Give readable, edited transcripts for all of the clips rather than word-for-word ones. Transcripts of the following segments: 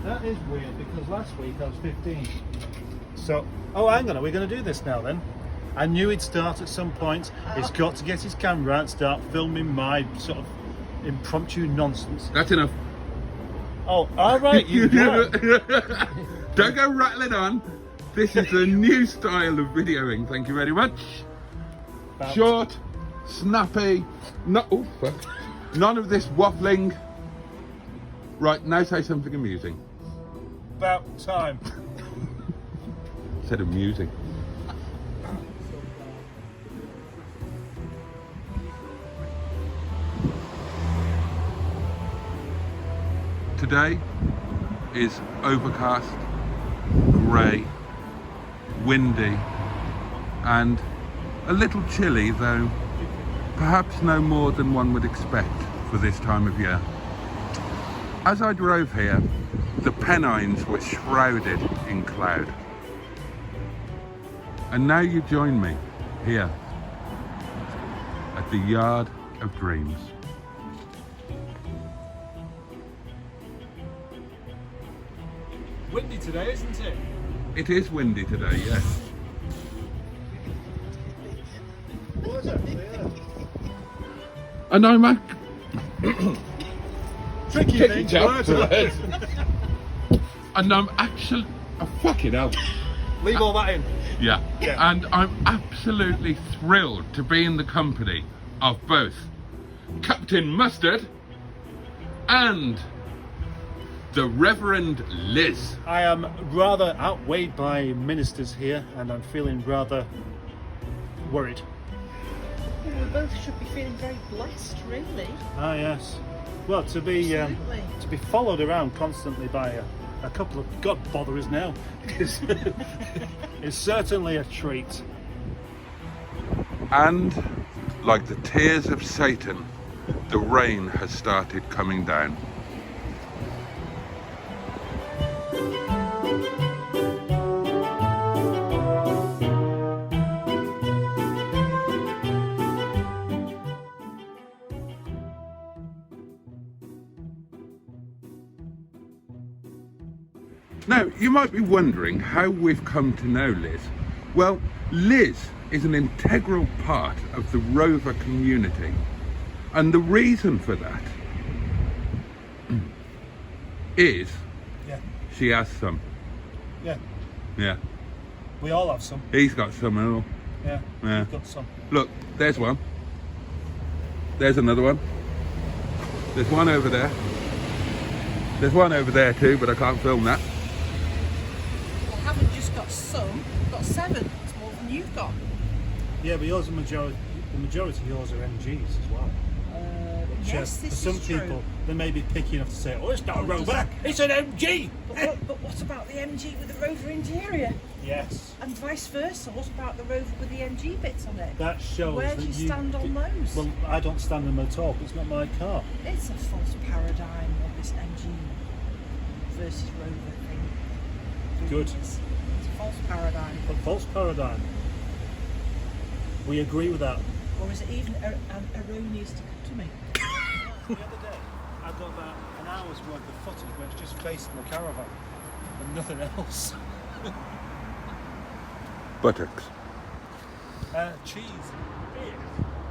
That is weird because last week I was 15. So, oh, hang on, are we going to do this now then? I knew he'd start at some point. He's got to get his camera out and start filming my sort of impromptu nonsense. That's enough. Oh, all right, you Don't go rattling on. This is a new style of videoing. Thank you very much. Short, snappy, oh, fuck. None of this waffling. Right, now say something amusing. About time. Said amusing. Today is overcast, grey, windy, and a little chilly, though perhaps no more than one would expect for this time of year. As I drove here, the Pennines were shrouded in cloud. And now you join me here at the Yard of Dreams. Windy today, isn't it? It is windy today, yes. And I'm Tricky thing. and I'm actually, oh, fucking hell. Leave all that in. Yeah. And I'm absolutely thrilled to be in the company of both Captain Mustard and the Reverend Liz. I am rather outweighed by ministers here and I'm feeling rather worried. We both should be feeling very blessed, really. Ah, yes. Well, to be followed around constantly by a couple of God botherers now is certainly a treat. And like the tears of Satan, the rain has started coming down. Now, you might be wondering how we've come to know Liz. Well, Liz is an integral part of the Rover community. And the reason for that is she has some. Yeah. Yeah. We all have some. He's got some and all. Yeah. Yeah. We've got some. Look, there's one. There's another one. There's one over there. There's one over there too, but I can't film that. I haven't just got some, I've got 7. It's more than you've got. Yeah, but yours are the majority of yours are MGs as well. Which, Yes, for this some is true. people, they may be picky enough to say, oh, it's not a Rover, it's an MG! But what about the MG with the Rover interior? Yes. And vice versa, what about the Rover with the MG bits on it? That shows Where do that you stand on those? Well, I don't stand on them at all, it's not my car. It's a false paradigm of this MG versus Rover thing. It really Good. is. It's a false paradigm. A false paradigm. We agree with that. Or is it even erroneous to me? The other day, I got about an hour's worth of footage where it's just facing the caravan and nothing else. Buttocks. Cheese.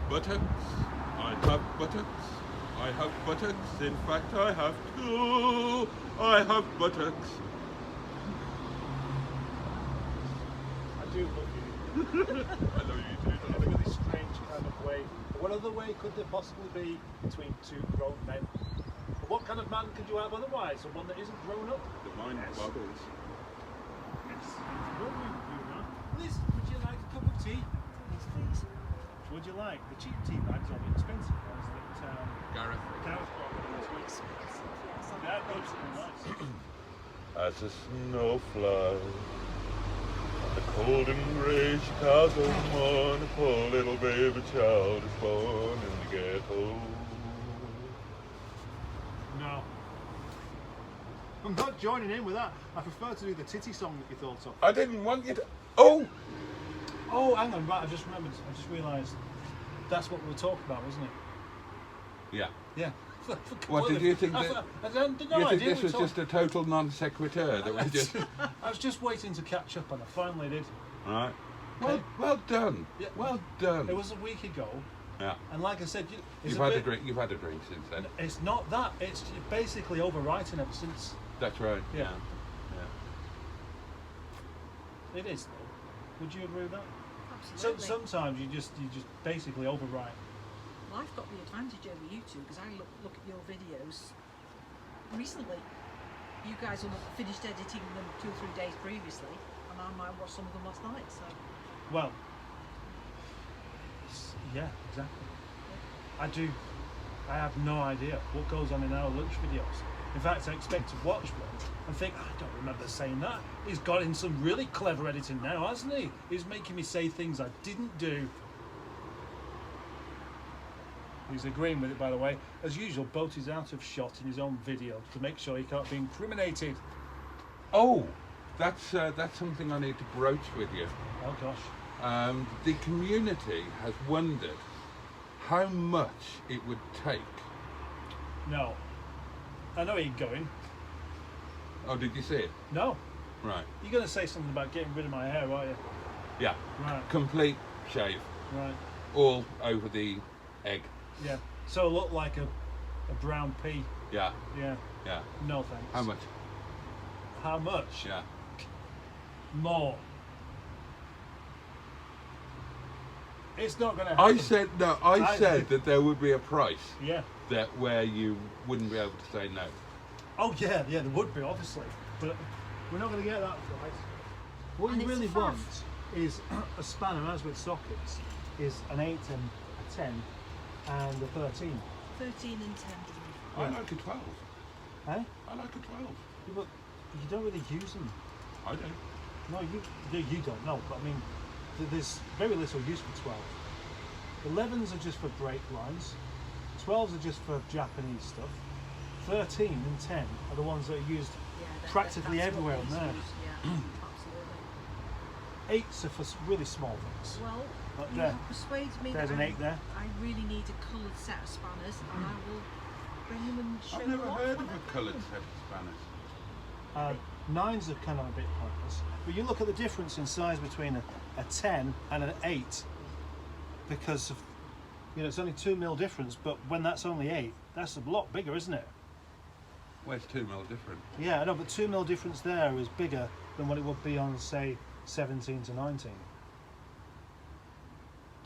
Buttocks. I have buttocks. I have buttocks. In fact, I have 2. I have buttocks. I do love you. I love you too. I think of this strange kind of way. What other way could there possibly be between 2 grown men? What kind of man could you have otherwise? The one that isn't grown up? The mind boggles. Yes. Liz, would you like a cup of tea? Yes, please. Would you like the cheap tea bags or the expensive ones that Gareth. Gareth brought with us? Yeah, those are nice. As a snowfly on the cold and grey Chicago morn, a poor little baby child is born in the ghetto. No. I'm not joining in with that. I prefer to do the titty song that you thought of. I didn't want you to. Oh! Oh, hang on, right, I just remembered. I just realised that's what we were talking about, wasn't it? Yeah. Yeah. What did you think that? I don't know. You think this was just a total non sequitur that was just? I was just waiting to catch up, and I finally did. Right. Well done. Yeah. Well done. It was a week ago, Yeah. and like I said, You've had a drink. You've had a drink since then. It's not that. It's basically overwriting ever since. That's right. Yeah. Yeah. It is, though. Would you agree with that? Absolutely. Sometimes you just basically overwrite. Well, I've got the advantage over you two because I look at your videos recently. You guys will have finished editing them 2 or 3 days previously, and I might watch some of them last night. So. Well, yeah, exactly. I have no idea what goes on in our lunch videos. In fact, I expect to watch one and think, I don't remember saying that. He's got in some really clever editing now, hasn't he? He's making me say things I didn't do. He's agreeing with it, by the way. As usual, Boaty's out of shot in his own video to make sure he can't be incriminated. Oh, that's something I need to broach with you. Oh gosh. The community has wondered how much it would take. No. I know where you're going. Oh, did you see it? No. Right. You're going to say something about getting rid of my hair, aren't you? Yeah. Right. Complete shave. Right. All over the egg. Yeah. So I look like a brown pea. Yeah. Yeah. Yeah. No thanks. How much? How much? Yeah. More. It's not going to happen. I said that there would be a price Yeah. that where you wouldn't be able to say no. Oh yeah, there would be obviously, but we're not going to get that price. What And you it's really a want faff. is a spanner, as with sockets, is an 8 and a 10 and a 13. 13 and 10. I like a 12. Eh? I like a 12. Yeah, but you don't really use them. I don't. No, you don't know, but I mean, there's very little use for 12. 11s are just for brake lines, 12s are just for Japanese stuff, 13 and 10 are the ones that are used practically everywhere on there. Yeah, absolutely. 8s are for really small things. Well, But you there. have persuaded me There's that an 8 there. I really need a coloured set of spanners, and I will bring them and show I've them never off heard when of I a bring coloured them. set of spanners. 9s are kind of a bit pointless, but you look at the difference in size between a 10 and an 8, because of, it's only 2mm difference, but when that's only 8, that's a lot bigger, isn't it? Where's 2mm different? Yeah, I know, but 2mm difference there is bigger than what it would be on, say, 17 to 19.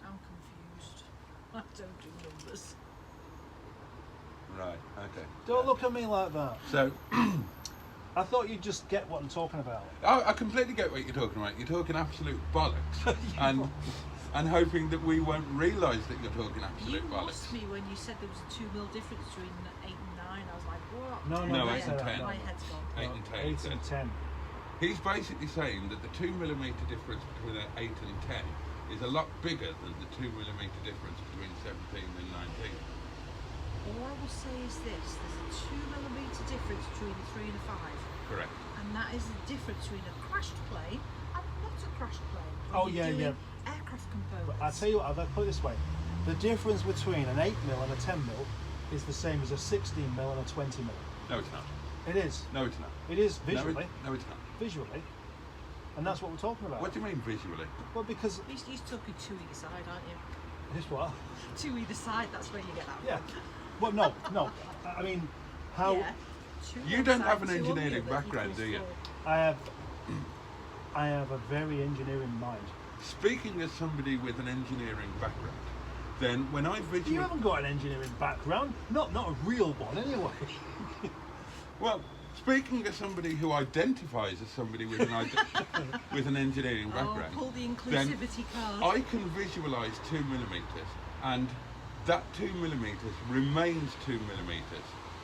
I'm confused. I don't do numbers. Right, okay. Don't look at me like that. So, I thought you'd just get what I'm talking about. I completely get what you're talking about. You're talking absolute bollocks. and hoping that we won't realise that you're talking absolute You bollocks. lost me when you said there was a 2mm difference between 8 and 9. I was like, what? No, my 8 and 10. My head's gone. 8 and 10. 8 said. and 10. He's basically saying that the 2mm difference between an 8 and 10 is a lot bigger than the 2mm difference between 17 and 19. All I will say is this: there's a 2mm difference between a 3 and a 5. Correct. And that is the difference between a crashed plane and not a crashed plane. When Oh, you're yeah, doing aircraft components. But I'll tell you what, I'll put it this way. The difference between an 8mm and a 10mm is the same as a 16mm and a 20mm. No, it's not. It is. No, it's not. It is visually. No, it's not. Visually. And that's what we're talking about. What do you mean visually? Well, because... At least you're talking 2 either side, aren't you? This what? 2 either side, that's where you get that Yeah. from. Well, no. I mean, how... Yeah. 2 You one don't side, have an 2 on the engineering other background, do you? equals 4. I have a very engineering mind. Speaking as somebody with an engineering background, then when I You visually... haven't got an engineering background. Not a real one, anyway. Well, speaking as somebody who identifies as somebody with an with an engineering background, Oh, pull the then inclusivity card. I can visualise 2mm, and that 2mm remains 2mm,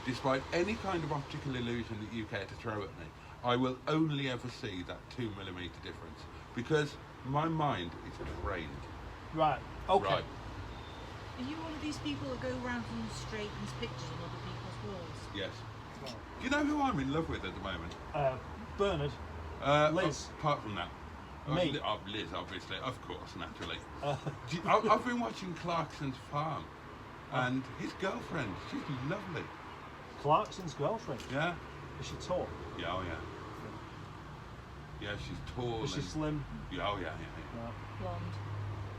despite any kind of optical illusion that you care to throw at me. I will only ever see that 2mm difference because my mind is trained. Right. Okay. Right. Are you one of these people that go around and straightens pictures on other people's walls? Yes. Do you know who I'm in love with at the moment? Bernard. Liz. Apart from that. Me. Liz, obviously, of course, naturally. I've been watching Clarkson's Farm, and his girlfriend, she's lovely. Clarkson's girlfriend. Yeah. Is she tall? Yeah, oh yeah. Yeah, she's tall. Is she and- slim? Yeah, oh yeah, No. Blonde.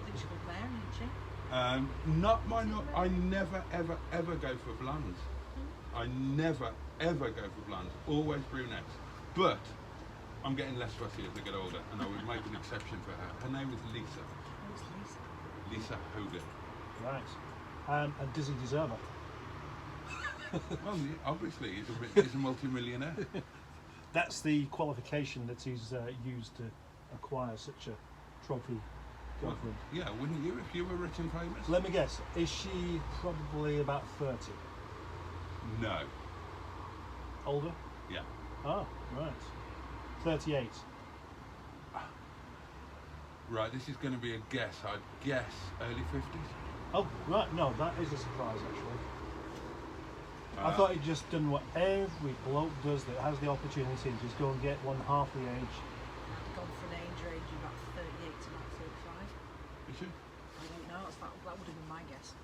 I think she's called Mary, isn't she? Not my. I never, ever, ever go for blondes. I never, ever go for blondes. Always brunettes. But I'm getting less fussy as I get older, and I would make an exception for her. Her name is Lisa. Oh, it's Lisa. Lisa Hogan. Right. And does he deserve her? Well, obviously, he's a multi-millionaire. That's the qualification that he's used to acquire such a trophy Well, girlfriend. yeah, wouldn't you if you were rich and famous? Let me guess. Is she probably about 30? No. Older? Yeah. Oh, right. 38. Right, this is going to be a guess. I'd guess early 50s. Oh, right. No, that is a surprise, actually. I thought he'd just done what every bloke does that has the opportunity, just go and get one half the age. I've gone for an age range of about 38 to about 35. Is she? I don't know, that would have been my guess.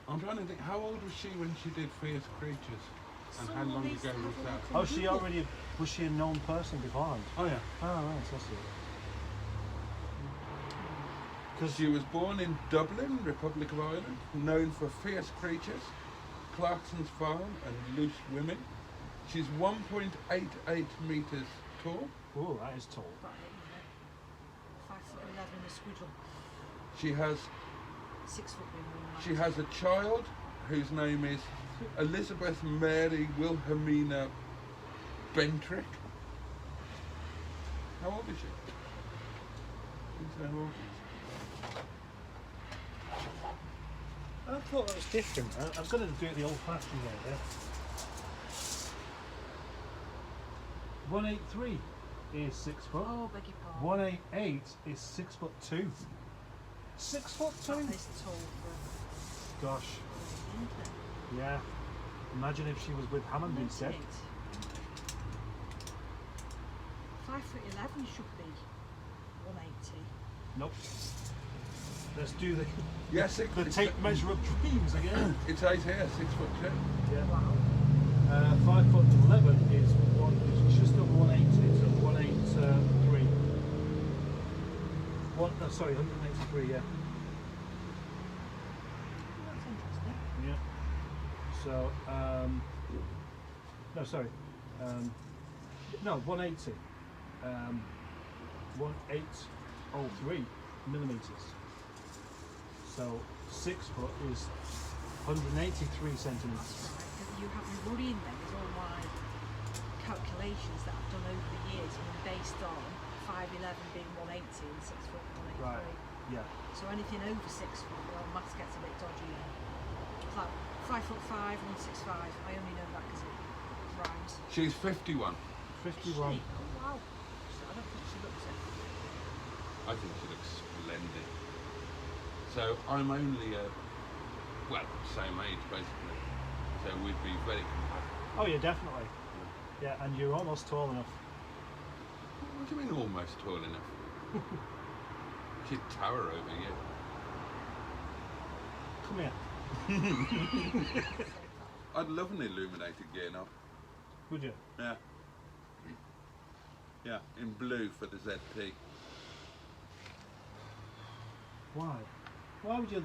I'm trying to think, how old was she when she did Fierce Creatures? And how long Somebody's ago was having that? a Oh, was she a known person beforehand? Oh yeah. Oh, right, I see. Because She was born in Dublin, Republic of Ireland, known for Fierce Creatures, Clarkson's Farm and Loose Women. She's 1.88 metres tall. oh, that is tall. About 5'11" a squidgle. She has 6 foot being She has a child whose name is Elizabeth Mary Wilhelmina Bentrick. How old is she? How old is I thought that was different. I'm going to do it the old-fashioned way, yeah. 183 is 6 foot. Oh, beg your pardon. 188 is 6'2". 6'2"? That is tall for Gosh, isn't it? yeah. Imagine if she was with Hammond instead. 5'11" should be 180. Nope. Let's do the Yeah, six. the tape measure of dreams again. It says here 6'2". Yeah. Wow. 5'11" is just over 180, so 183. Sorry, 183. Yeah. That's interesting. Yeah. So no, sorry. No, 180. 1803 millimeters. So 6 foot is 183 centimeters. You have me worrying then with all my calculations that I've done over the years, based on 5'11" being 180 and 6 foot 183. Right. Yeah. So anything over 6 foot, well, maths gets a bit dodgy then. It's like 5'5", 165. I only know that because it rhymes. She's 51. 51. She? Oh wow. I don't think she looks it. I think she looks splendid. So I'm only same age basically. So we'd be very compatible. Oh yeah, definitely. Yeah, and you're almost tall enough. What do you mean almost tall enough? She'd tower over you. Come here. I'd love an illuminated gear knob. Would you? Yeah. Yeah, in blue for the ZT. Why? Why would you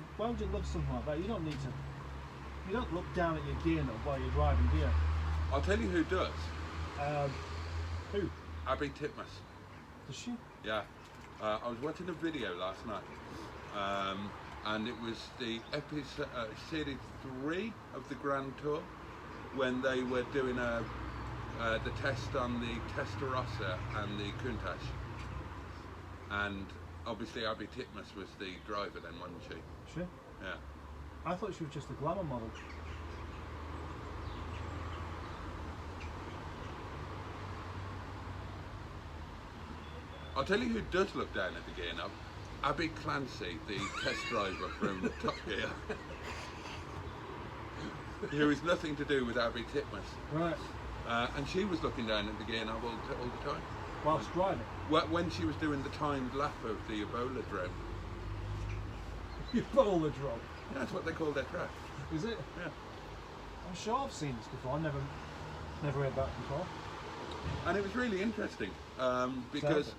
love something like that? You don't need to. You don't look down at your gear knob while you're driving, do you? I'll tell you who does. Who? Abby Titmus. Does she? Yeah. I was watching a video last night, and it was the episode, series 3 of the Grand Tour, when they were doing the test on the Testarossa and the Countach. And obviously Abby Titmus was the driver then, wasn't she? She? Yeah. I thought she was just a glamour model. I'll tell you who does look down at the gear knob. Abby Clancy, the test driver from Top Gear. Who is nothing to do with Abby Titmus. Right. And she was looking down at the gear knob all the time. Whilst driving. When she was doing the timed lap of the Ebola drone. Ebola drop. That's what they call their track. Is it? Yeah. I'm sure I've seen this before. I never heard that before. And it was really interesting because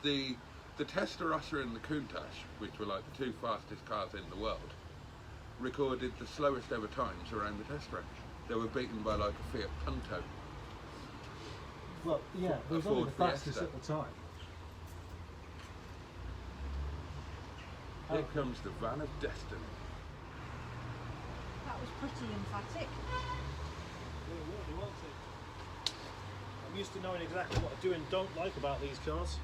the Testarossa and the Countach, which were like the 2 fastest cars in the world, recorded the slowest ever times around the test range. They were beaten by like a Fiat Punto. Well, yeah, it was only the fastest at the time. Here comes the van of destiny. That was pretty emphatic. I'm used to knowing exactly what I do and don't like about these cars.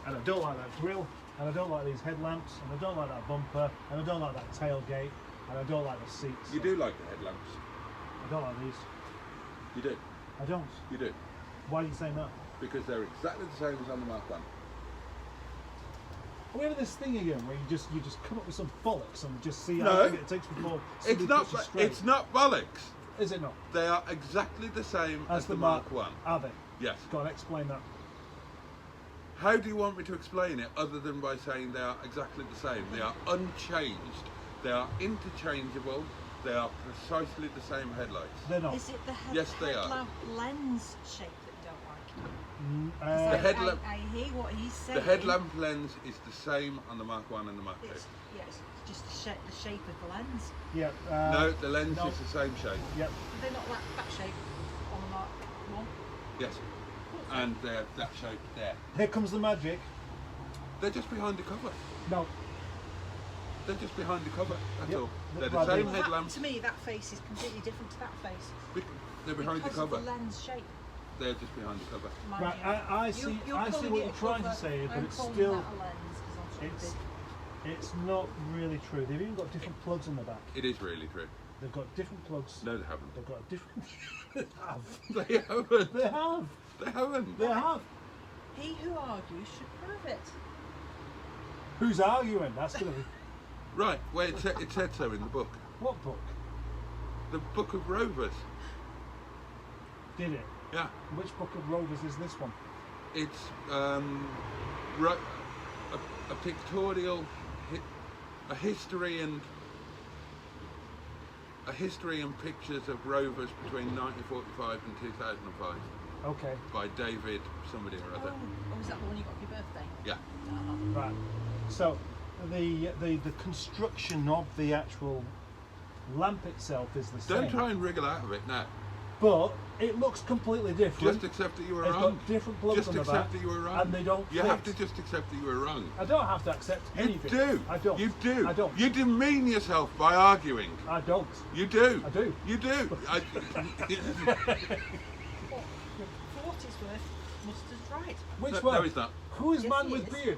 And I don't like that grille, and I don't like these headlamps, and I don't like that bumper, and I don't like that tailgate, and I don't like the seats. You do like the headlamps. I don't like these. You do. I don't. You do. Why are you saying that? Because they're exactly the same as on the Mark 1. Are we having this thing again where you just come up with some bollocks and just see No. how long it takes before It's not. It's not bollocks. Is it not? They are exactly the same as the Mark 1. Are they? Yes. Go on, explain that. How do you want me to explain it other than by saying they are exactly the same? They are unchanged. They are interchangeable. They are precisely the same headlights. They're not. Is it the Yes, they are. headlamp lens shape that you don't like? The headlamp. I hear what he's saying. The headlamp lens is the same on the Mark 1 and the Mark 2. It's just the shape of the lens. Yeah. No, the lens no. is the same shape. Yep. Are they not that shape on the Mark 1? Yes. And they're that shape there. Here comes the magic. They're just behind the cover. No. They're just behind the cover, that's Yep. all. They're Right, the same Well, headlamps. to me, that face is completely different to that face. They're behind the Because cover. of the lens shape. They're just behind the cover. mind Right, you. I see. You're I see calling what it you're a trying to cover, say, but I'm it's calling still. that a lens because I'm It's. stupid. It's not really true. They've even got different plugs on the back. It is really true. They've got different plugs. No, they haven't. They've got a different. They have. They haven't. They have. They haven't. They have. He who argues should prove it. Who's arguing? That's gonna be. Right, well, it said so in the book. What book? The Book of Rovers. Did it? Yeah. Which book of Rovers is this one? It's a pictorial, a history and pictures of rovers between 1945 and 2005 Okay. by David somebody or other. Oh, is that the one you got for your birthday? Yeah. Right. So the construction of the actual lamp itself is the same. Don't try and wriggle out of it now. But it looks completely different. Just accept that you were It's wrong. got different plugs Just on the accept back, that you were wrong. and they don't You fit. have to just accept that you were wrong. I don't have to accept You anything. do. I don't. You do. I don't. You demean yourself by arguing. I don't. You do. I do. You do. What, for what it's worth, mustard's right. Which No, one? no, he's not. Who is Yes, man he with is. beard?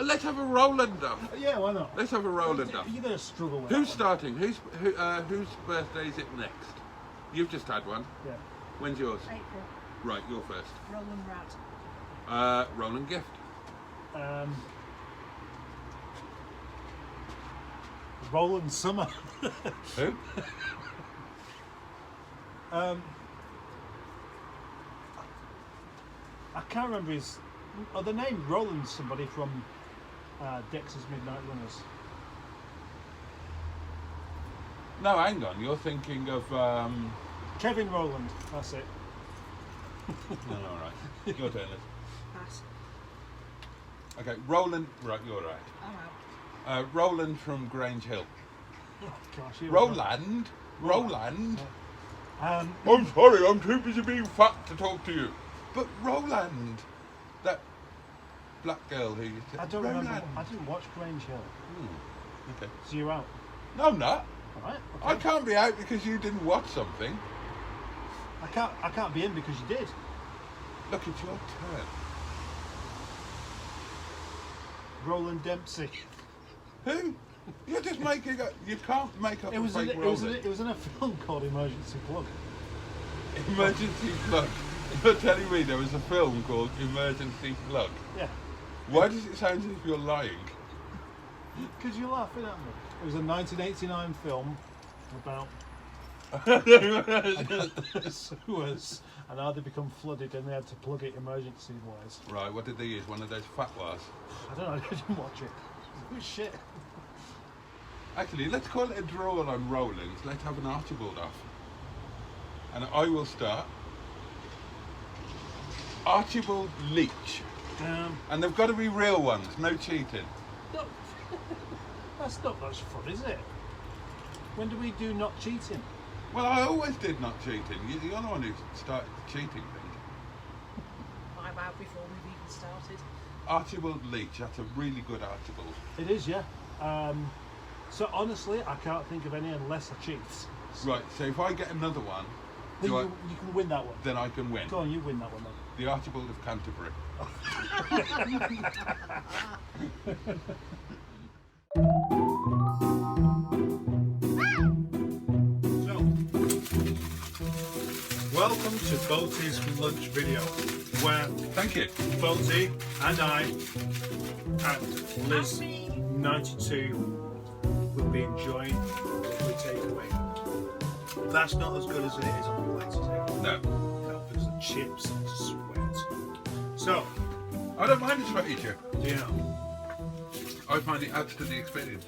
Let's have a Roland up. Yeah, why not? Let's have a Roland up. You're going to struggle with Who's that starting? Whose birthday is it next? You've just had one. one. Yeah. When's yours? April, Right, you're first. Roland Rat. Roland Gift. Roland Summer. Who? I can't remember his. Oh, the name Roland's somebody from Dexter's Midnight Runners. No, hang on. You're thinking of. Kevin Roland. That's it. No, all right. Your turn. Liz. Pass. Okay, Roland. Right, you're right. I'm out. Roland from Grange Hill. Oh, gosh, here we go. Roland. Roland. Um, I'm sorry, I'm too busy being fat to talk to you. But Roland, that black girl who you said. I don't Roland. remember. I didn't watch Grange Hill. Okay. So you're out. No, I'm not. All right. Okay. I can't be out because you didn't watch something. I can't be in because you did. Look, it's your turn. Roland Dempsey. Who? You're just making up. You can't make up It was a in, fake it was in, Roland. it was in a film called Emergency Plug. Emergency Plug. You're telling me there was a film called Emergency Plug. Yeah. Why does it sound as if you're lying? Because you're laughing at me. It was a 1989 film about sewers and how they become flooded and they had to plug it emergency wise. Right, what did they use? One of those fatwas? I don't know, I didn't watch it. It was shit. Actually, let's call it a draw on Rollins. Let's have an Archibald off. And I will start. Archibald Leach. And they've got to be real ones, no cheating. No, that's not much fun, is it? When do we do not cheating? Well, I always did not cheating. You're the one who started the cheating thing. I'm out before we've even started. Archibald Leach, that's a really good Archibald. It is, yeah. So honestly, I can't think of any unless I cheat. Right, so if I get another one, Then you can win that one. then I can win. Go on, you win that one then. The Archibald of Canterbury. So, welcome to Boaty's lunch video, where Thank you. Boaty and I and Liz 92 will be enjoying what we take away. That's not as good as it is on the plates, is it? No. No, there's the chips and sweat. So, I don't mind a sweaty chip. yeah. I find it adds to the experience.